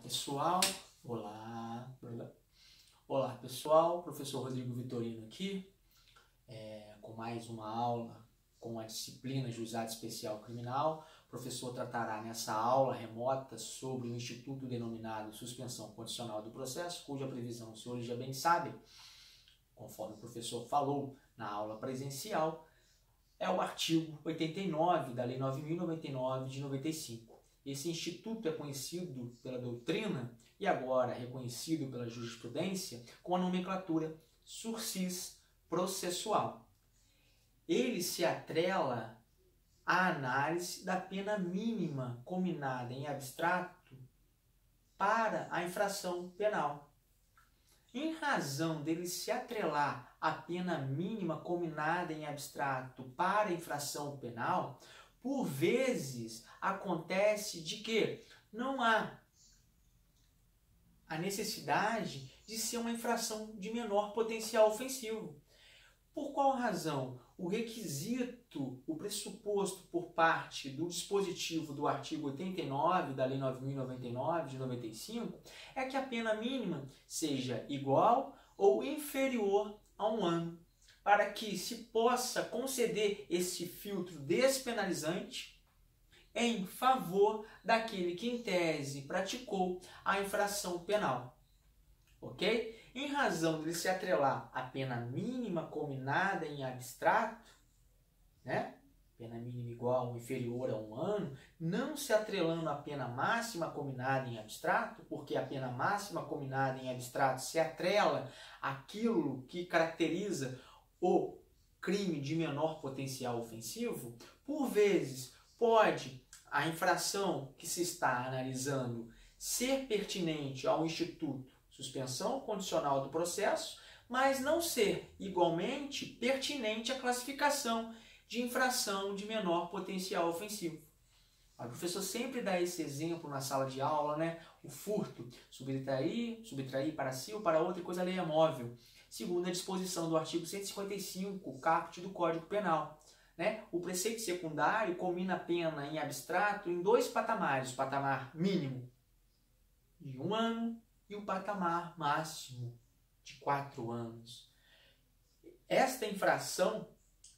pessoal, olá pessoal, professor Rodrigo Vitorino aqui, com mais uma aula com a disciplina Juizado Especial Criminal. O professor tratará nessa aula remota sobre o instituto denominado suspensão condicional do processo, cuja previsão os senhores já bem sabem, conforme o professor falou na aula presencial, é o artigo 89 da Lei 9.099 de 95. Esse instituto é conhecido pela doutrina e agora reconhecido pela jurisprudência com a nomenclatura sursis processual. Ele se atrela à análise da pena mínima combinada em abstrato para a infração penal. Em razão dele se atrelar à pena mínima combinada em abstrato para a infração penal, por vezes acontece de que não há a necessidade de ser uma infração de menor potencial ofensivo. Por qual razão? O requisito, o pressuposto por parte do dispositivo do artigo 89 da Lei 9.099 de 95 é que a pena mínima seja igual ou inferior a 1 ano, para que se possa conceder esse filtro despenalizante em favor daquele que, em tese, praticou a infração penal. Ok? Em razão de se atrelar à pena mínima combinada em abstrato, né? Pena mínima igual ou inferior a 1 ano, não se atrelando à pena máxima combinada em abstrato, porque a pena máxima combinada em abstrato se atrela àquilo que caracteriza o crime de menor potencial ofensivo, por vezes pode a infração que se está analisando ser pertinente ao instituto suspensão condicional do processo, mas não ser igualmente pertinente à classificação de infração de menor potencial ofensivo. O professor sempre dá esse exemplo na sala de aula, né? O furto, subtrair para si ou para outra coisa alheia móvel, segundo a disposição do artigo 155, caput do Código Penal. Né? O preceito secundário combina a pena em abstrato em 2 patamares, o patamar mínimo de 1 ano e o patamar máximo de 4 anos. Esta infração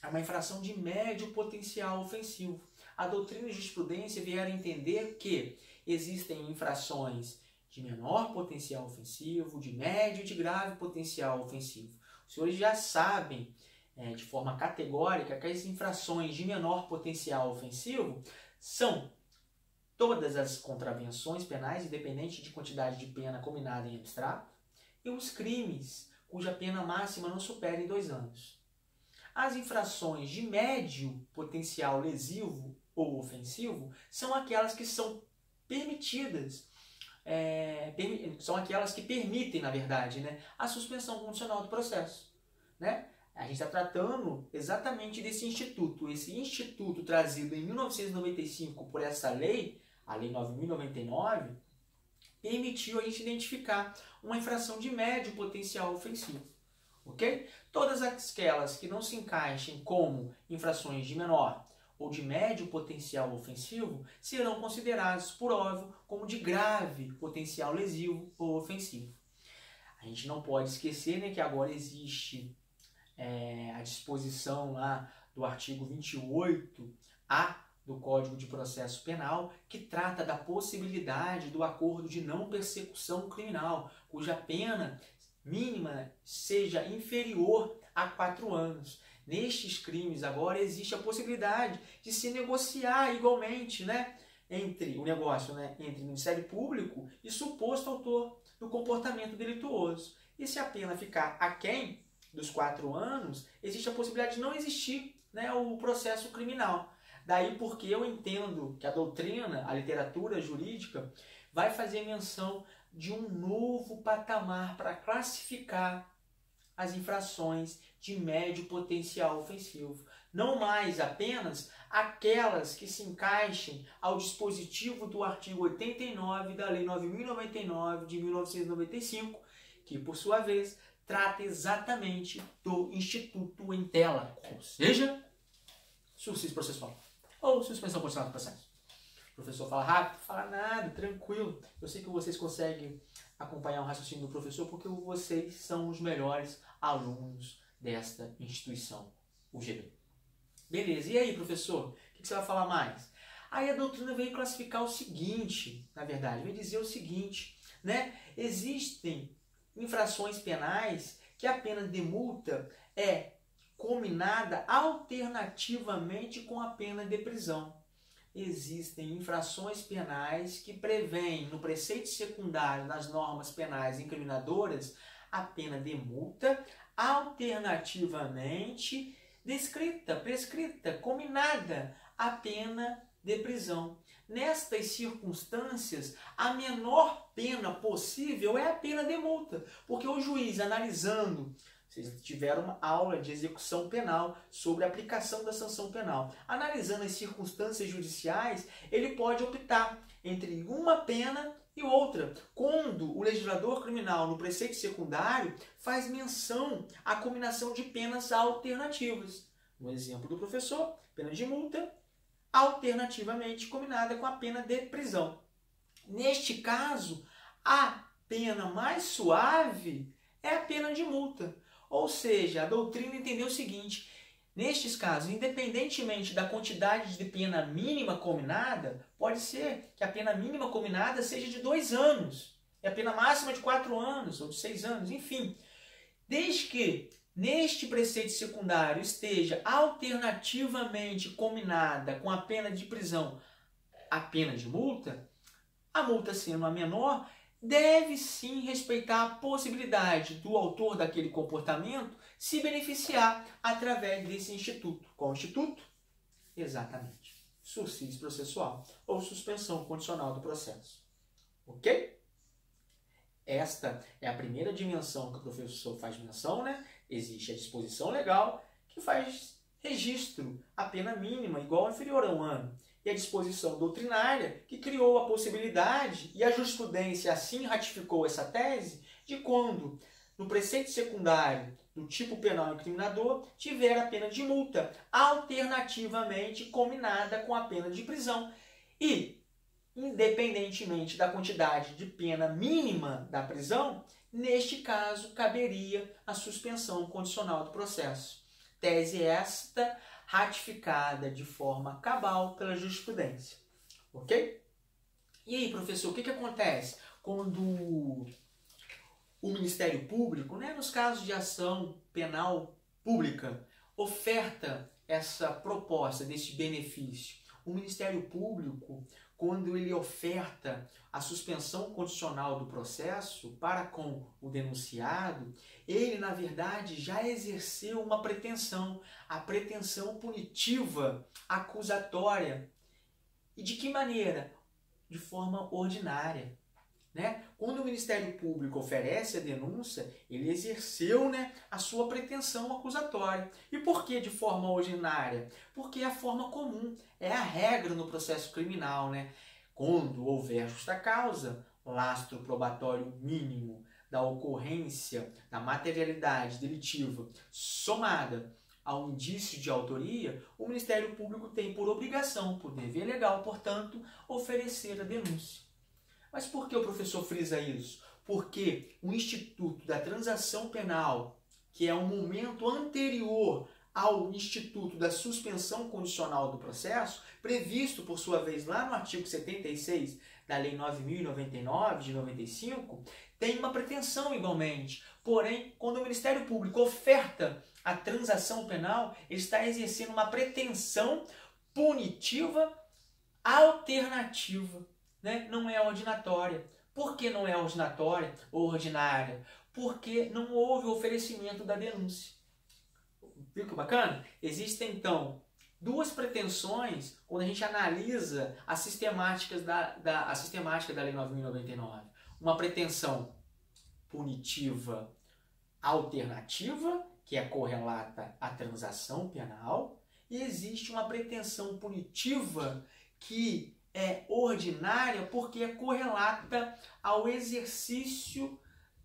é uma infração de médio potencial ofensivo. A doutrina e a jurisprudência vieram entender que existem infrações de menor potencial ofensivo, de médio e de grave potencial ofensivo. Os senhores já sabem, de forma categórica, que as infrações de menor potencial ofensivo são todas as contravenções penais, independente de quantidade de pena combinada em abstrato, e os crimes cuja pena máxima não supere 2 anos. As infrações de médio potencial lesivo ou ofensivo são aquelas que são permitidas, são aquelas que permitem, na verdade, né, a suspensão condicional do processo. Né? A gente está tratando exatamente desse instituto. Esse instituto trazido em 1995 por essa lei, a Lei 9.099, permitiu a gente identificar uma infração de médio potencial ofensivo. Ok? Todas aquelas que não se encaixem como infrações de menor ou de médio potencial ofensivo serão consideradas, por óbvio, como de grave potencial lesivo ou ofensivo. A gente não pode esquecer, né, que agora existe a disposição lá do artigo 28A do Código de Processo Penal, que trata da possibilidade do acordo de não persecução criminal, cuja pena mínima seja inferior a 4 anos. Nestes crimes agora existe a possibilidade de se negociar igualmente, né, entre o negócio, né, entre o Ministério Público e suposto autor do comportamento delituoso. E se a pena ficar aquém dos 4 anos, existe a possibilidade de não existir, né, o processo criminal. Daí porque eu entendo que a doutrina, a literatura jurídica, vai fazer menção de um novo patamar para classificar as infrações de médio potencial ofensivo. Não mais apenas aquelas que se encaixem ao dispositivo do artigo 89 da Lei 9.099 de 1995, que, por sua vez, trata exatamente do instituto em tela, ou seja, sursis processual ou suspensão condicional do processo. O professor fala rápido, fala nada, tranquilo. Eu sei que vocês conseguem acompanhar o raciocínio do professor porque vocês são os melhores alunos desta instituição, o GB. Beleza, e aí, professor? O que você vai falar mais? Aí a doutrina veio classificar o seguinte, na verdade, veio dizer o seguinte, né? Existem infrações penais que a pena de multa é combinada alternativamente com a pena de prisão. Existem infrações penais que prevêem no preceito secundário das normas penais incriminadoras a pena de multa alternativamente descrita, prescrita, combinada à pena de prisão. Nestas circunstâncias, a menor pena possível é a pena de multa, porque o juiz, analisando, vocês tiveram uma aula de execução penal sobre a aplicação da sanção penal, analisando as circunstâncias judiciais, ele pode optar entre uma pena e outra, quando o legislador criminal, no preceito secundário, faz menção à combinação de penas alternativas. No exemplo do professor, pena de multa, alternativamente combinada com a pena de prisão. Neste caso, a pena mais suave é a pena de multa. Ou seja, a doutrina entendeu o seguinte: nestes casos, independentemente da quantidade de pena mínima combinada, pode ser que a pena mínima combinada seja de 2 anos, e a pena máxima de 4 anos, ou de 6 anos, enfim. Desde que neste preceito secundário esteja alternativamente combinada com a pena de prisão a pena de multa, a multa sendo a menor, deve sim respeitar a possibilidade do autor daquele comportamento se beneficiar através desse instituto. Qual instituto? Exatamente. Sursis processual ou suspensão condicional do processo. Ok? Esta é a primeira dimensão que o professor faz menção, né? Existe a disposição legal que faz registro à pena mínima igual ou inferior a 1 ano. E a disposição doutrinária que criou a possibilidade, e a jurisprudência assim ratificou essa tese, de quando, no preceito secundário do tipo penal incriminador, tiver a pena de multa alternativamente combinada com a pena de prisão. E, independentemente da quantidade de pena mínima da prisão, neste caso caberia a suspensão condicional do processo. Tese esta ratificada de forma cabal pela jurisprudência. Ok? E aí, professor, o que acontece quando o Ministério Público, né, nos casos de ação penal pública, oferta essa proposta desse benefício? O Ministério Público, quando ele oferta a suspensão condicional do processo para com o denunciado, ele, na verdade, já exerceu uma pretensão, a pretensão punitiva acusatória. E de que maneira? De forma ordinária. Né? Quando o Ministério Público oferece a denúncia, ele exerceu, né, a sua pretensão acusatória. E por que de forma ordinária? Porque é a forma comum, é a regra no processo criminal. Né? Quando houver justa causa, lastro probatório mínimo da ocorrência da materialidade delitiva somada ao indício de autoria, o Ministério Público tem por obrigação, por dever legal, portanto, oferecer a denúncia. Mas por que o professor frisa isso? Porque o Instituto da Transação Penal, que é um momento anterior ao Instituto da Suspensão Condicional do Processo, previsto, por sua vez, lá no artigo 76 da Lei 9.099, de 95, tem uma pretensão igualmente. Porém, quando o Ministério Público oferta a transação penal, ele está exercendo uma pretensão punitiva alternativa. Né? Não é ordinatória. Por que não é ordinatória ou ordinária? Porque não houve o oferecimento da denúncia. Viu que bacana? Existem, então, duas pretensões quando a gente analisa as sistemáticas a sistemática da Lei 9.099. Uma pretensão punitiva alternativa, que é correlata à transação penal, e existe uma pretensão punitiva que é ordinária porque é correlata ao exercício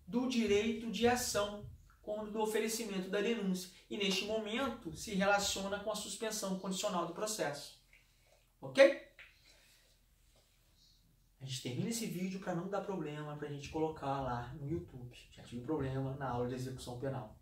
do direito de ação, quando do oferecimento da denúncia. E neste momento se relaciona com a suspensão condicional do processo. Ok? A gente termina esse vídeo para não dar problema para a gente colocar lá no YouTube. Já tive problema na aula de execução penal.